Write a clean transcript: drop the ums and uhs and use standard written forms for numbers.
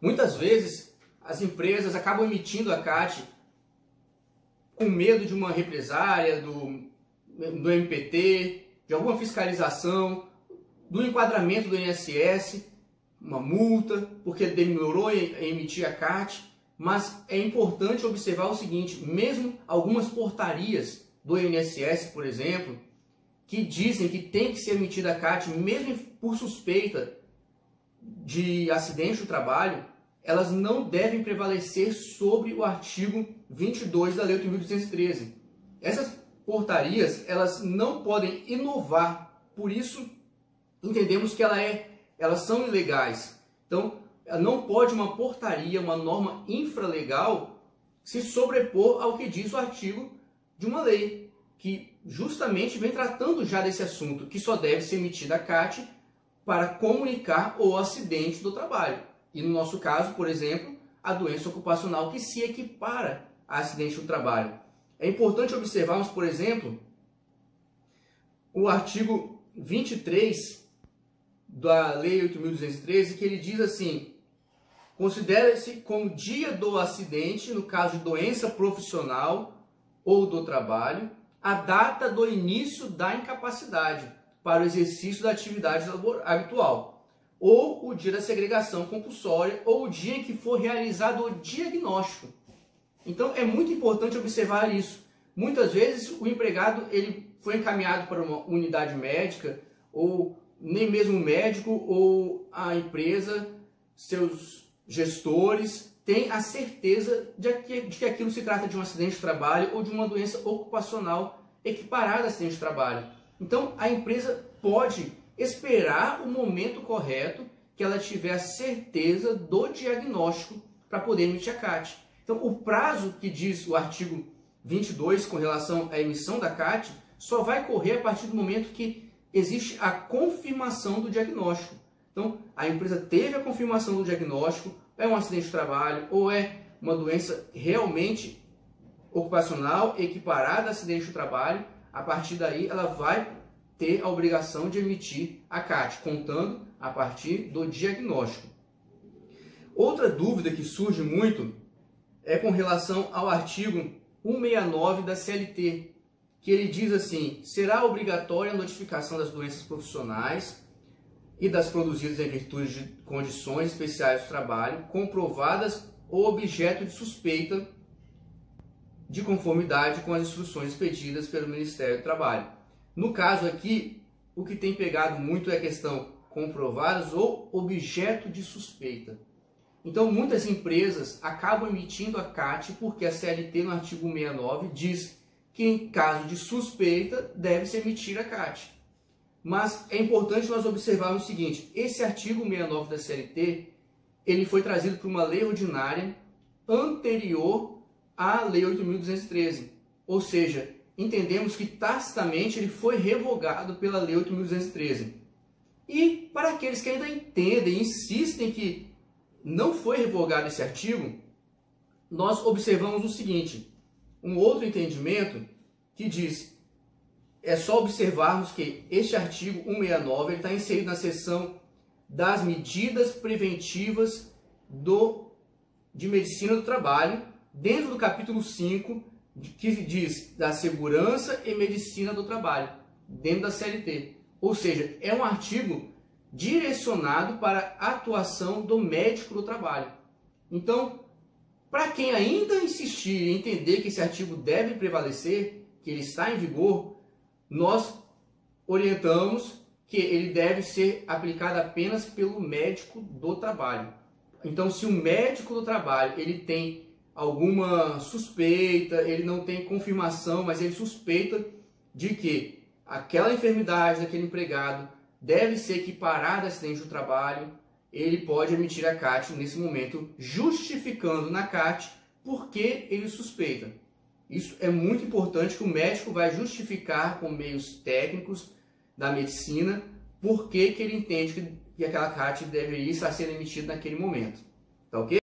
Muitas vezes as empresas acabam emitindo a CAT com medo de uma represária, do MPT, de alguma fiscalização, do enquadramento do INSS, uma multa, porque demorou em emitir a CAT. Mas é importante observar o seguinte, mesmo algumas portarias do INSS, por exemplo, que dizem que tem que ser emitida a CAT, mesmo por suspeita de acidente do trabalho, elas não devem prevalecer sobre o artigo 22 da Lei 8.213. Essas portarias, elas não podem inovar, por isso entendemos que elas são ilegais. Então, não pode uma portaria, uma norma infralegal, se sobrepor ao que diz o artigo de uma lei, que justamente vem tratando já desse assunto, que só deve ser emitida a CAT para comunicar o acidente do trabalho. E no nosso caso, por exemplo, a doença ocupacional que se equipara a acidente do trabalho. É importante observarmos, por exemplo, o artigo 23 da Lei 8.213, que ele diz assim: considera-se como dia do acidente, no caso de doença profissional ou do trabalho, a data do início da incapacidade para o exercício da atividade habitual, ou o dia da segregação compulsória, ou o dia em que for realizado o diagnóstico. Então é muito importante observar isso. Muitas vezes o empregado ele foi encaminhado para uma unidade médica, ou nem mesmo o médico ou a empresa, seus gestores, têm a certeza de que aquilo se trata de um acidente de trabalho ou de uma doença ocupacional equiparada a acidente de trabalho. Então a empresa pode esperar o momento correto que ela tiver a certeza do diagnóstico para poder emitir a CAT. Então o prazo que diz o artigo 22 com relação à emissão da CAT só vai correr a partir do momento que existe a confirmação do diagnóstico. Então, a empresa teve a confirmação do diagnóstico, é um acidente de trabalho ou é uma doença realmente ocupacional equiparada a acidente de trabalho, a partir daí ela vai ter a obrigação de emitir a CAT, contando a partir do diagnóstico. Outra dúvida que surge muito é com relação ao artigo 169 da CLT, que ele diz assim: será obrigatória a notificação das doenças profissionais e das produzidas em virtude de condições especiais do trabalho, comprovadas ou objeto de suspeita de conformidade com as instruções expedidas pelo Ministério do Trabalho. No caso aqui, o que tem pegado muito é a questão comprovadas ou objeto de suspeita. Então, muitas empresas acabam emitindo a CAT porque a CLT, no artigo 169, diz que em caso de suspeita deve-se emitir a CAT. Mas é importante nós observarmos o seguinte: esse artigo 169 da CLT, ele foi trazido por uma lei ordinária anterior à Lei 8.213. Ou seja, entendemos que tacitamente ele foi revogado pela Lei 8.213. E para aqueles que ainda entendem e insistem que não foi revogado esse artigo, nós observamos o seguinte: um outro entendimento que diz, é só observarmos que este artigo 169 está inserido na seção das medidas preventivas de medicina do trabalho, dentro do capítulo 5, que diz da segurança e medicina do trabalho, dentro da CLT. Ou seja, é um artigo direcionado para a atuação do médico do trabalho. Então, para quem ainda insistir em entender que esse artigo deve prevalecer, que ele está em vigor, nós orientamos que ele deve ser aplicado apenas pelo médico do trabalho. Então, se o médico do trabalho ele tem alguma suspeita, ele não tem confirmação, mas ele suspeita de que aquela enfermidade daquele empregado deve ser equiparada a acidente do trabalho, ele pode emitir a CAT nesse momento, justificando na CAT por que ele suspeita. Isso é muito importante, que o médico vai justificar com meios técnicos da medicina por que ele entende que aquela CAT deveria estar sendo emitida naquele momento. Tá ok?